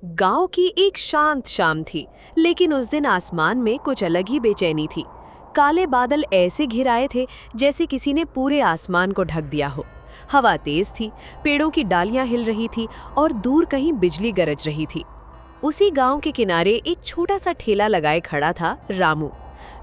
गांव की एक शांत शाम थी, लेकिन उस दिन आसमान में कुछ अलग ही बेचैनी थी। काले बादल ऐसे घिर आए थे जैसे किसी ने पूरे आसमान को ढक दिया हो। हवा तेज थी, पेड़ों की डालियां हिल रही थी और दूर कहीं बिजली गरज रही थी। उसी गांव के किनारे एक छोटा सा ठेला लगाए खड़ा था रामू।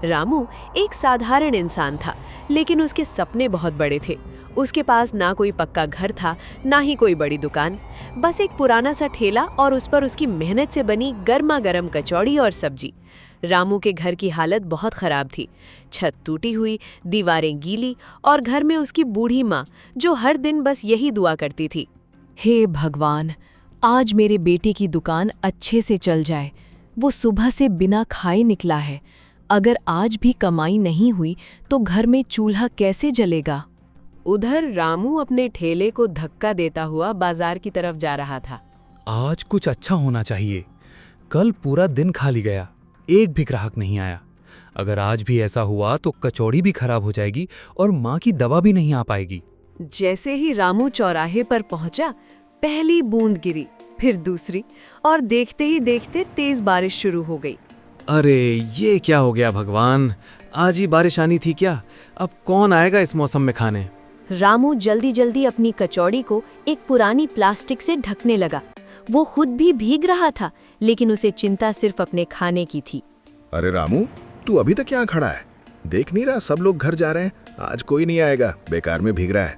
रामू एक साधारण इंसान था, लेकिन उसके सपने बहुत बड़े थे। उसके पास ना कोई पक्का घर था, ना ही कोई बड़ी दुकान, बस एक पुराना सा ठेला और उस पर उसकी मेहनत से बनी गर्मा गर्म कचौड़ी और सब्जी। रामू के घर की हालत बहुत खराब थी। छत टूटी हुई, दीवारें गीली और घर में उसकी बूढ़ी माँ, जो हर दिन बस यही दुआ करती थी, हे भगवान, आज मेरे बेटे की दुकान अच्छे से चल जाए। वो सुबह से बिना खाए निकला है। अगर आज भी कमाई नहीं हुई तो घर में चूल्हा कैसे जलेगा। उधर रामू अपने ठेले को धक्का देता हुआ बाजार की तरफ जा रहा था। आज कुछ अच्छा होना चाहिए। कल पूरा दिन खाली गया, एक भी ग्राहक नहीं आया। अगर आज भी ऐसा हुआ तो कचौड़ी भी खराब हो जाएगी और माँ की दवा भी नहीं आ पाएगी। जैसे ही रामू चौराहे पर पहुंचा, पहली बूंद गिरी, फिर दूसरी, और देखते ही देखते तेज बारिश शुरू हो गई। अरे ये क्या हो गया भगवान, आज ही बारिश आनी थी क्या? अब कौन आएगा इस मौसम में खाने? रामू जल्दी जल्दी अपनी कचौड़ी को एक पुरानी प्लास्टिक से ढकने लगा। वो खुद भी भीग रहा था, लेकिन उसे चिंता सिर्फ अपने खाने की थी। अरे रामू, तू अभी तक यहाँ खड़ा है? देख नहीं रहा सब लोग घर जा रहे हैं? आज कोई नहीं आएगा, बेकार में भीग रहा है।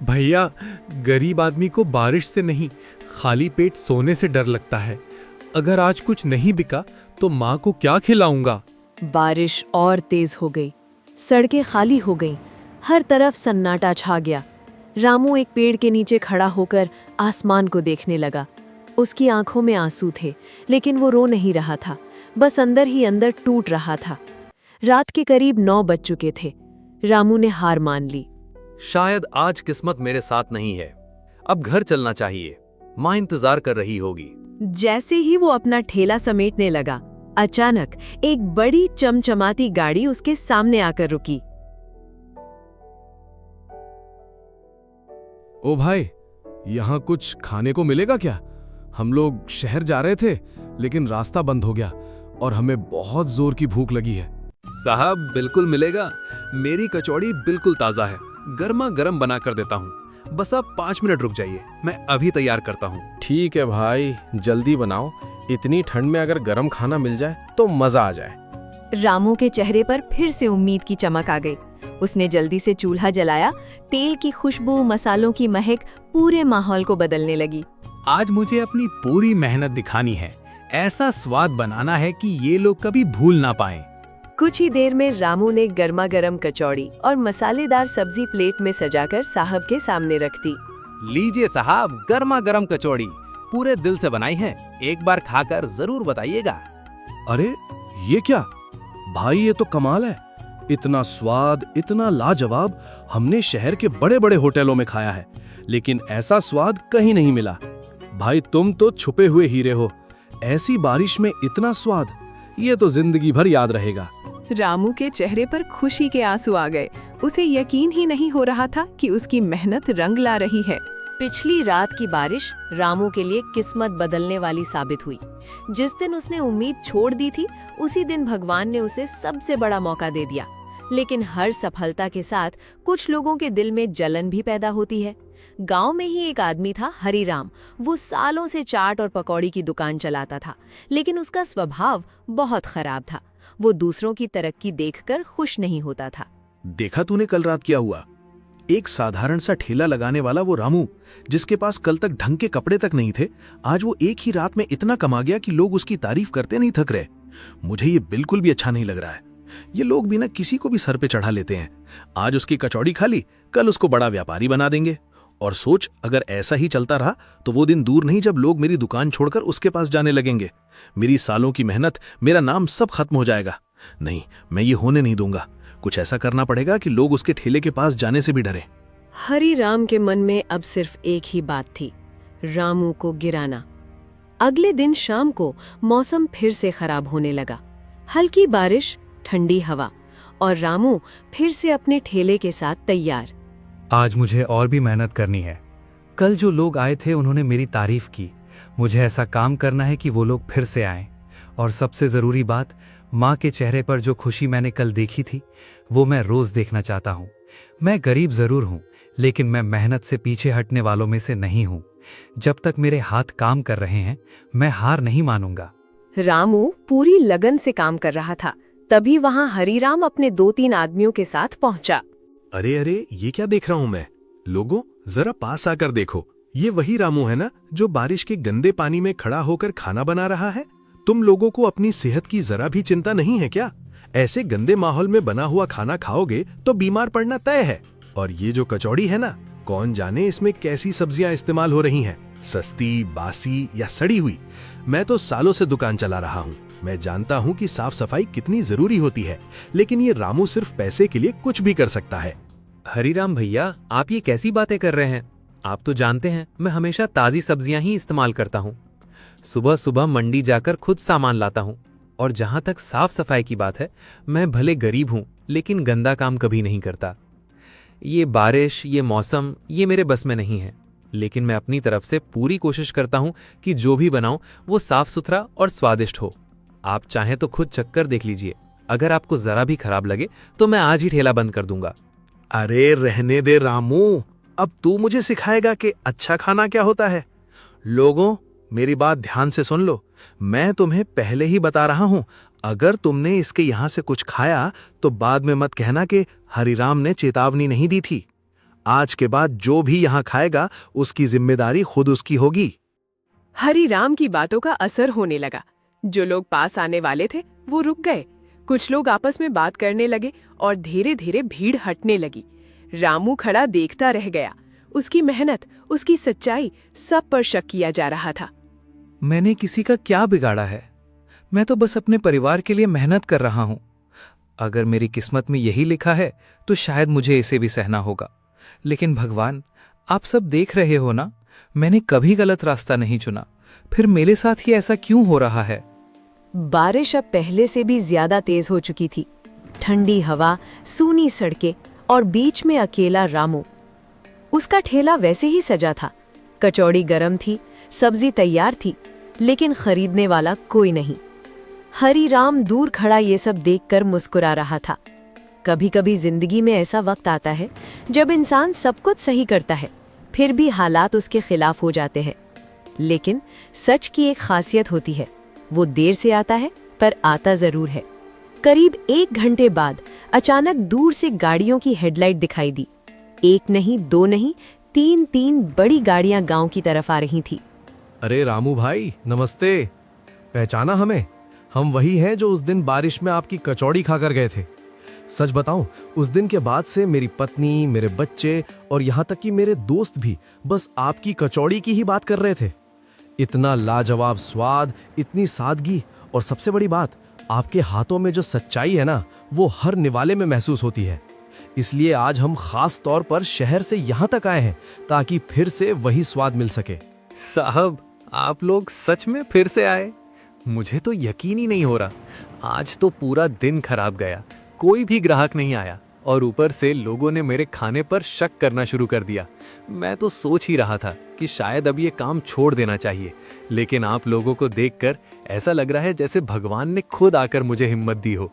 भैया, गरीब आदमी को बारिश से नहीं, खाली पेट सोने से डर लगता है। अगर आज कुछ नहीं बिका तो माँ को क्या खिलाऊंगा? बारिश और तेज हो गई, सड़कें खाली हो गईं, हर तरफ सन्नाटा छा गया। रामू एक पेड़ के नीचे खड़ा होकर आसमान को देखने लगा। उसकी आंखों में आंसू थे, लेकिन वो रो नहीं रहा था, बस अंदर ही अंदर टूट रहा था। रात के करीब 9 बज चुके थे। रामू ने हार मान ली। शायद आज किस्मत मेरे साथ नहीं है, अब घर चलना चाहिए। माँ इंतजार कर रही होगी। जैसे ही वो अपना ठेला समेटने लगा, अचानक एक बड़ी चमचमाती गाड़ी उसके सामने आकर रुकी। ओ भाई, यहाँ कुछ खाने को मिलेगा क्या? हम लोग शहर जा रहे थे, लेकिन रास्ता बंद हो गया और हमें बहुत जोर की भूख लगी है। साहब, बिल्कुल मिलेगा। मेरी कचौड़ी बिल्कुल ताज़ा है, गर्मा गर्म बना कर देता हूँ। बस आप 5 मिनट रुक जाइए, मैं अभी तैयार करता हूँ। ठीक है भाई, जल्दी बनाओ। इतनी ठंड में अगर गर्म खाना मिल जाए तो मजा आ जाए। रामू के चेहरे पर फिर से उम्मीद की चमक आ गई। उसने जल्दी से चूल्हा जलाया। तेल की खुशबू, मसालों की महक पूरे माहौल को बदलने लगी। आज मुझे अपनी पूरी मेहनत दिखानी है। ऐसा स्वाद बनाना है कि ये लोग कभी भूल ना पाएं। कुछ ही देर में रामू ने गर्मा गर्म कचौड़ी और मसालेदार सब्जी प्लेट में सजाकर साहब के सामने रख दी। लीजिए साहब, गर्मा गर्म कचौड़ी पूरे दिल से बनाई है। एक बार खाकर जरूर बताइएगा। अरे ये क्या भाई, ये तो कमाल है। इतना स्वाद, इतना लाजवाब हमने शहर के बड़े बड़े होटलों में खाया है, लेकिन ऐसा स्वाद कहीं नहीं मिला। भाई तुम तो छुपे हुए हीरे हो। ऐसी बारिश में इतना स्वाद, ये तो जिंदगी भर याद रहेगा। रामू के चेहरे पर खुशी के आंसू आ गए। उसे यकीन ही नहीं हो रहा था कि उसकी मेहनत रंग ला रही है। पिछली रात की बारिश रामू के लिए किस्मत बदलने वाली साबित हुई। जिस दिन उसने उम्मीद छोड़ दी थी, उसी दिन भगवान ने उसे सबसे बड़ा मौका दे दिया। लेकिन हर सफलता के साथ कुछ लोगों के दिल में जलन भी पैदा होती है। गांव में ही एक आदमी था, हरिराम। वो सालों से चाट और पकौड़ी की दुकान चलाता था, लेकिन उसका स्वभाव बहुत खराब था। वो दूसरों की तरक्की देखकर खुश नहीं होता था। देखा तूने कल रात क्या हुआ? एक साधारण सा ठेला लगाने वाला वो रामू, जिसके पास कल तक ढंग के कपड़े तक नहीं थे, आज वो एक ही रात में इतना कमा गया कि लोग उसकी तारीफ करते नहीं थक रहे। मुझे ये बिल्कुल भी अच्छा नहीं लग रहा है। ये लोग बिना किसी को भी सर पे चढ़ा लेते हैं। आज उसकी कचौड़ी खा ली, कल उसको बड़ा व्यापारी बना देंगे। और सोच, अगर ऐसा ही चलता रहा तो वो दिन दूर नहीं जब लोग मेरी दुकान छोड़कर उसके पास जाने लगेंगे। मेरी सालों की मेहनत, मेरा नाम सब खत्म हो जाएगा। नहीं, मैं ये होने नहीं दूंगा। कुछ ऐसा करना पड़ेगा कि लोग उसके ठेले के पास जाने से भी डरे। हरिराम के मन में अब सिर्फ एक ही बात थी, रामू को गिराना। अगले दिन शाम को मौसम फिर से खराब होने लगा। हल्की बारिश, ठंडी हवा, और रामू फिर से अपने ठेले के साथ तैयार। आज मुझे और भी मेहनत करनी है। कल जो लोग आए थे उन्होंने मेरी तारीफ की, मुझे ऐसा काम करना है कि वो लोग फिर से आएं। और सबसे ज़रूरी बात, माँ के चेहरे पर जो खुशी मैंने कल देखी थी वो मैं रोज़ देखना चाहता हूँ। मैं गरीब ज़रूर हूँ, लेकिन मैं मेहनत से पीछे हटने वालों में से नहीं हूँ। जब तक मेरे हाथ काम कर रहे हैं मैं हार नहीं मानूंगा। रामू पूरी लगन से काम कर रहा था। तभी वहां हरीराम अपने 2-3 आदमियों के साथ पहुंचा। अरे अरे, ये क्या देख रहा हूं मैं? लोगों, जरा पास आकर देखो। ये वही रामू है ना जो बारिश के गंदे पानी में खड़ा होकर खाना बना रहा है? तुम लोगों को अपनी सेहत की जरा भी चिंता नहीं है क्या? ऐसे गंदे माहौल में बना हुआ खाना खाओगे तो बीमार पड़ना तय है। और ये जो कचौड़ी है ना, कौन जाने इसमें कैसी सब्जियां इस्तेमाल हो रही हैं, सस्ती, बासी या सड़ी हुई। मैं तो सालों से दुकान चला रहा हूँ। मैं जानता हूँ कि साफ सफाई कितनी जरूरी होती है, लेकिन ये रामू सिर्फ पैसे के लिए कुछ भी कर सकता है। हरीराम भैया, आप ये कैसी बातें कर रहे हैं? आप तो जानते हैं मैं हमेशा ताज़ी सब्जियां ही इस्तेमाल करता हूँ। सुबह सुबह मंडी जाकर खुद सामान लाता हूँ। और जहाँ तक साफ सफाई की बात है, मैं भले गरीब हूँ लेकिन गंदा काम कभी नहीं करता। ये बारिश, ये मौसम, ये मेरे बस में नहीं है, लेकिन मैं अपनी तरफ से पूरी कोशिश करता हूँ कि जो भी बनाऊँ वो साफ सुथरा और स्वादिष्ट हो। आप चाहें तो खुद चक्कर देख लीजिए। अगर आपको जरा भी खराब लगे तो मैं आज ही ठेला बंद कर दूंगा। अरे रहने दे रामू, अब तू मुझे सिखाएगा कि अच्छा खाना क्या होता है। लोगों, मेरी बात ध्यान से सुन लो। मैं तुम्हें पहले ही बता रहा हूं, अगर तुमने इसके यहां से कुछ खाया तो बाद में मत कहना कि हरिराम ने चेतावनी नहीं दी थी। आज के बाद जो भी यहां खाएगा उसकी जिम्मेदारी खुद उसकी होगी। हरीराम की बातों का असर होने लगा। जो लोग पास आने वाले थे वो रुक गए। कुछ लोग आपस में बात करने लगे और धीरे धीरे भीड़ हटने लगी। रामू खड़ा देखता रह गया। उसकी मेहनत, उसकी सच्चाई, सब पर शक किया जा रहा था। मैंने किसी का क्या बिगाड़ा है? मैं तो बस अपने परिवार के लिए मेहनत कर रहा हूं। अगर मेरी किस्मत में यही लिखा है तो शायद मुझे इसे भी सहना होगा। लेकिन भगवान, आप सब देख रहे हो ना, मैंने कभी गलत रास्ता नहीं चुना, फिर मेरे साथ ही ऐसा क्यों हो रहा है? बारिश अब पहले से भी ज्यादा तेज हो चुकी थी। ठंडी हवा, सूनी सड़कें और बीच में अकेला रामू। उसका ठेला वैसे ही सजा था। कचौड़ी गरम थी, सब्जी तैयार थी, लेकिन खरीदने वाला कोई नहीं। हरीराम दूर खड़ा ये सब देखकर मुस्कुरा रहा था। कभी कभी जिंदगी में ऐसा वक्त आता है जब इंसान सब कुछ सही करता है, फिर भी हालात उसके खिलाफ हो जाते हैं। लेकिन सच की एक खासियत होती है, वो देर से आता है पर आता जरूर है। करीब 1 घंटे बाद अचानक दूर से गाड़ियों की हेडलाइट दिखाई दी। 1 नहीं, 2 नहीं, 3 बड़ी गाड़ियां गांव की तरफ आ रही थी। अरे रामू भाई, नमस्ते। पहचाना हमें? हम वही हैं जो उस दिन बारिश में आपकी कचौड़ी खाकर गए थे। सच बताऊं, उस दिन के बाद से मेरी पत्नी, मेरे बच्चे और यहाँ तक कि मेरे दोस्त भी बस आपकी कचौड़ी की ही बात कर रहे थे। इतना लाजवाब स्वाद, इतनी सादगी और सबसे बड़ी बात, आपके हाथों में जो सच्चाई है ना, वो हर निवाले में महसूस होती है। इसलिए आज हम खास तौर पर शहर से यहाँ तक आए हैं ताकि फिर से वही स्वाद मिल सके। साहब, आप लोग सच में फिर से आए? मुझे तो यकीन ही नहीं हो रहा। आज तो पूरा दिन खराब गया, कोई भी ग्राहक नहीं आया और ऊपर से लोगों ने मेरे खाने पर शक करना शुरू कर दिया। मैं तो सोच ही रहा था कि शायद अब ये काम छोड़ देना चाहिए, लेकिन आप लोगों को देखकर ऐसा लग रहा है जैसे भगवान ने खुद आकर मुझे हिम्मत दी हो।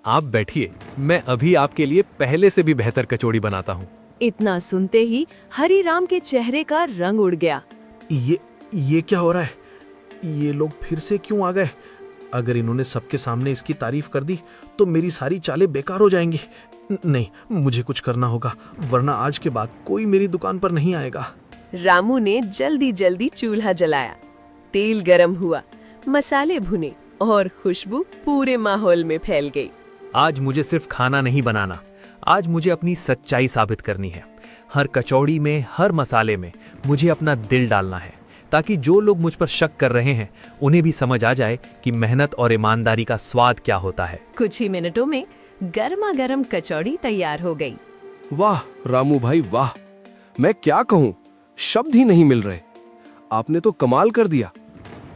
आप बैठिए, मैं अभी आपके लिए पहले से भी बेहतर कचौड़ी बनाता हूँ। इतना सुनते ही हरीराम के चेहरे का रंग उड़ गया। ये क्या हो रहा है? ये लोग फिर से क्यों आ गए? अगर इन्होंने सबके सामने इसकी तारीफ कर दी तो मेरी सारी चालें बेकार हो जाएंगी। नहीं, मुझे कुछ करना होगा, वरना आज के बाद कोई मेरी दुकान पर नहीं आएगा। रामू ने जल्दी जल्दी चूल्हा जलाया। तेल गरम हुआ, मसाले भुने और खुशबू पूरे माहौल में फैल गई। आज मुझे सिर्फ खाना नहीं बनाना, आज मुझे अपनी सच्चाई साबित करनी है। हर कचौड़ी में, हर मसाले में मुझे अपना दिल डालना है, ताकि जो लोग मुझ पर शक कर रहे हैं उन्हें भी समझ आ जाए कि मेहनत और ईमानदारी का स्वाद क्या होता है। कुछ ही मिनटों में गर्मा गर्म कचौड़ी तैयार हो गई। वाह रामू भाई, वाह! मैं क्या कहूँ, शब्द ही नहीं मिल रहे। आपने तो कमाल कर दिया।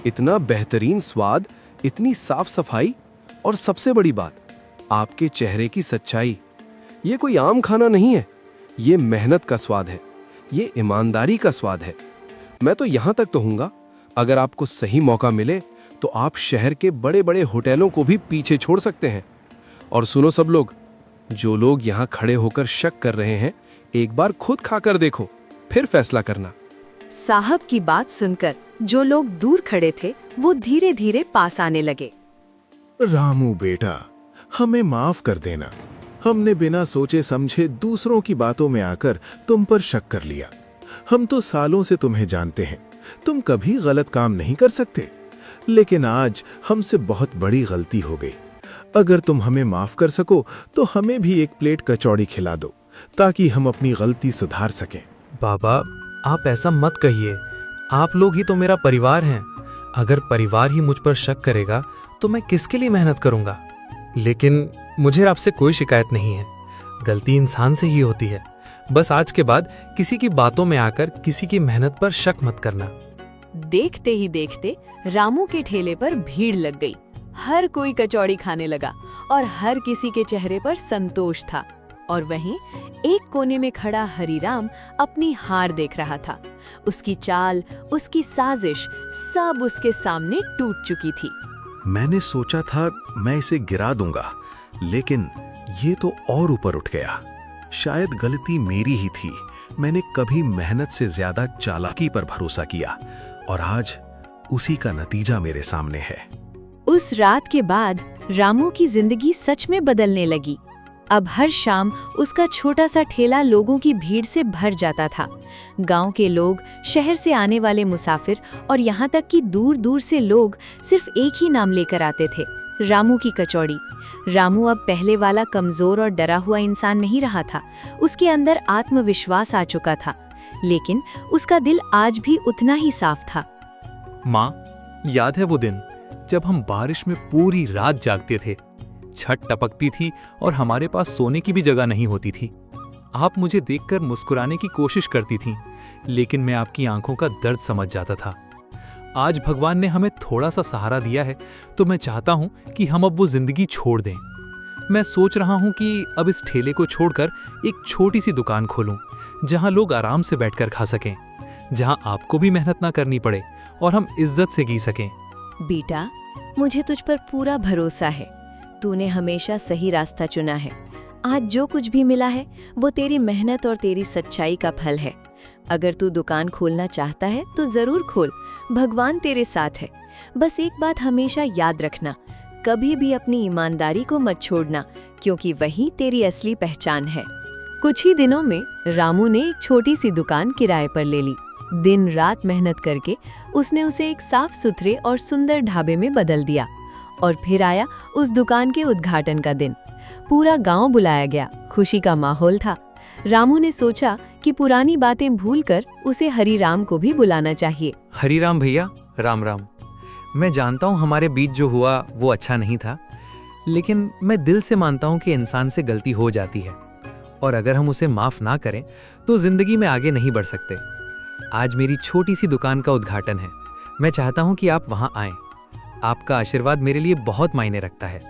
इतना बेहतरीन स्वाद, इतनी साफ सफाई और सबसे बड़ी बात, आपके चेहरे की सच्चाई। ये कोई आम खाना नहीं है, ये मेहनत का स्वाद है, ये ईमानदारी का स्वाद है। मैं तो यहाँ तक कहूँगा, अगर आपको सही मौका मिले तो आप शहर के बड़े बड़े होटलों को भी पीछे छोड़ सकते हैं। और सुनो सब लोग, जो लोग यहाँ खड़े होकर शक कर रहे हैं, एक बार खुद खाकर देखो, फिर फैसला करना। साहब की बात सुनकर जो लोग दूर खड़े थे वो धीरे धीरे पास आने लगे। रामू बेटा, हमें माफ कर देना। हमने बिना सोचे समझे दूसरों की बातों में आकर तुम पर शक कर लिया। हम तो सालों से तुम्हें जानते हैं, तुम कभी गलत काम नहीं कर सकते। लेकिन आज हमसे बहुत बड़ी गलती हो गई। अगर तुम हमें माफ कर सको तो हमें भी एक प्लेट कचौड़ी खिला दो, ताकि हम अपनी गलती सुधार सकें। बाबा, आप ऐसा मत कहिए। आप लोग ही तो मेरा परिवार हैं। अगर परिवार ही मुझ पर शक करेगा तो मैं किसके लिए मेहनत करूंगा? लेकिन मुझे आपसे कोई शिकायत नहीं है। गलती इंसान से ही होती है। बस आज के बाद किसी की बातों में आकर किसी की मेहनत पर शक मत करना। देखते ही देखते रामू के ठेले पर भीड़ लग गई। हर कोई कचौड़ी खाने लगा और हर किसी के चेहरे पर संतोष था। और वहीं एक कोने में खड़ा हरीराम अपनी हार देख रहा था। उसकी चाल, उसकी साजिश सब उसके सामने टूट चुकी थी। मैंने सोचा था मैं इसे गिरा दूंगा, लेकिन ये तो और ऊपर उठ गया। शायद गलती मेरी ही थी। मैंने कभी मेहनत से ज्यादा चालाकी पर भरोसा किया और आज उसी का नतीजा मेरे सामने है। उस रात के बाद रामू की जिंदगी सच में बदलने लगी। अब हर शाम उसका छोटा सा ठेला लोगों की भीड़ से भर जाता था। गांव के लोग, शहर से आने वाले मुसाफिर और यहाँ तक कि दूर दूर से लोग सिर्फ एक ही नाम लेकर आते थे, रामू की कचौड़ी। रामू अब पहले वाला कमजोर और डरा हुआ इंसान नहीं रहा था। उसके अंदर आत्मविश्वास आ चुका था, लेकिन उसका दिल आज भी उतना ही साफ था। माँ, याद है वो दिन जब हम बारिश में पूरी रात जागते थे? छत टपकती थी और हमारे पास सोने की भी जगह नहीं होती थी। आप मुझे देखकर मुस्कुराने की कोशिश करती थीं, लेकिन मैं आपकी आंखों का दर्द समझ जाता था। आज भगवान ने हमें थोड़ा सा सहारा दिया है, तो मैं चाहता हूं कि हम अब वो जिंदगी छोड़ दें। मैं सोच रहा हूं कि अब इस ठेले को छोड़कर एक छोटी सी दुकान खोलूं, जहां लोग आराम से बैठकर खा सकें, जहां आपको भी मेहनत ना करनी पड़े और हम इज्जत से जी सकें। बेटा, मुझे तुझ पर पूरा भरोसा है। तूने हमेशा सही रास्ता चुना है। आज जो कुछ भी मिला है वो तेरी मेहनत और तेरी सच्चाई का फल है। अगर तू दुकान खोलना चाहता है तो जरूर खोल, भगवान तेरे साथ है। बस एक बात हमेशा याद रखना, कभी भी अपनी ईमानदारी को मत छोड़ना, क्योंकि वही तेरी असली पहचान है। कुछ ही दिनों में रामू ने एक छोटी सी दुकान किराए पर ले ली। दिन रात मेहनत करके उसने उसे एक साफ सुथरे और सुंदर ढाबे में बदल दिया। और फिर आया उस दुकान के उद्घाटन का दिन। पूरा गांव बुलाया गया, खुशी का माहौल था। रामू ने सोचा कि पुरानी बातें भूलकर उसे हरीराम को भी बुलाना चाहिए। हरीराम भैया, राम राम। मैं जानता हूँ हमारे बीच जो हुआ वो अच्छा नहीं था, लेकिन मैं दिल से मानता हूँ कि इंसान से गलती हो जाती है, और अगर हम उसे माफ ना करें तो जिंदगी में आगे नहीं बढ़ सकते। आज मेरी छोटी सी दुकान का उद्घाटन है। मैं चाहता हूँ कि आप वहाँ आएं। आपका आशीर्वाद मेरे लिए बहुत मायने रखता है,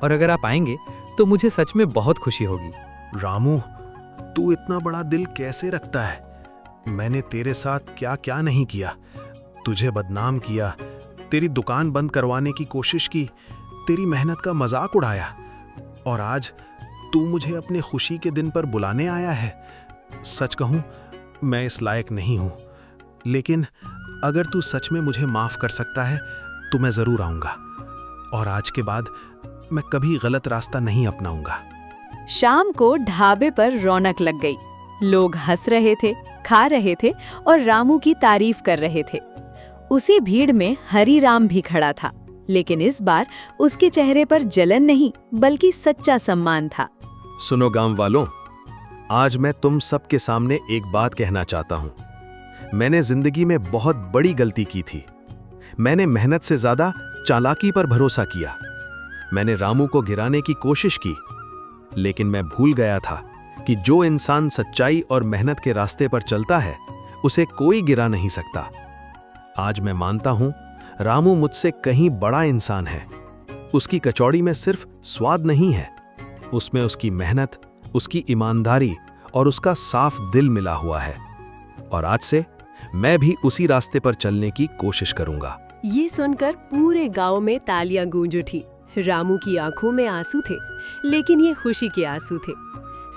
और अगर आप आएंगे तो मुझे सच में बहुत खुशी होगी। रामू, तू इतना बड़ा दिल कैसे रखता है? मैंने तेरे साथ क्या क्या नहीं किया। तुझे बदनाम किया, तेरी दुकान बंद करवाने की कोशिश की, तेरी मेहनत का मजाक उड़ाया, और आज तू मुझे अपने खुशी के दिन पर बुलाने आया है। सच कहूं, मैं इस लायक नहीं हूं, लेकिन अगर तू सच में मुझे माफ कर सकता है तो मैं जरूर आऊंगा, और आज के बाद मैं कभी गलत रास्ता नहीं अपनाऊंगा। शाम को ढाबे पर रौनक लग गई। लोग हंस रहे थे, खा रहे थे और रामू की तारीफ कर रहे थे। उसी भीड़ में हरीराम भी खड़ा था, लेकिन इस बार उसके चेहरे पर जलन नहीं बल्कि सच्चा सम्मान था। सुनो गांव वालों, आज मैं तुम सबके सामने एक बात कहना चाहता हूं। मैंने जिंदगी में बहुत बड़ी गलती की थी। मैंने मेहनत से ज्यादा चालाकी पर भरोसा किया। मैंने रामू को गिराने की कोशिश की, लेकिन मैं भूल गया था कि जो इंसान सच्चाई और मेहनत के रास्ते पर चलता है उसे कोई गिरा नहीं सकता। आज मैं मानता हूं रामू मुझसे कहीं बड़ा इंसान है। उसकी कचौड़ी में सिर्फ स्वाद नहीं है, उसमें उसकी मेहनत, उसकी ईमानदारी और उसका साफ दिल मिला हुआ है। और आज से मैं भी उसी रास्ते पर चलने की कोशिश करूंगा। ये सुनकर पूरे गांव में तालियां गूंज उठी। रामू की आंखों में आंसू थे, लेकिन ये खुशी के आंसू थे।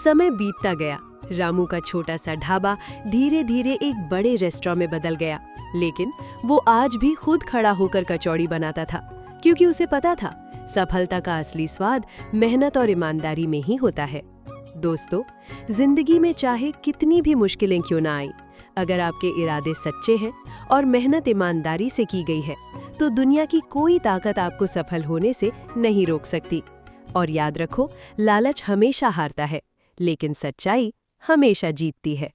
समय बीतता गया। रामू का छोटा सा ढाबा धीरे धीरे एक बड़े रेस्टोरेंट में बदल गया, लेकिन वो आज भी खुद खड़ा होकर कचौड़ी बनाता था, क्योंकि उसे पता था सफलता का असली स्वाद मेहनत और ईमानदारी में ही होता है। दोस्तों, जिंदगी में चाहे कितनी भी मुश्किलें क्यों ना आए, अगर आपके इरादे सच्चे हैं और मेहनत ईमानदारी से की गई है, तो दुनिया की कोई ताकत आपको सफल होने से नहीं रोक सकती। और याद रखो, लालच हमेशा हारता है, लेकिन सच्चाई हमेशा जीतती है।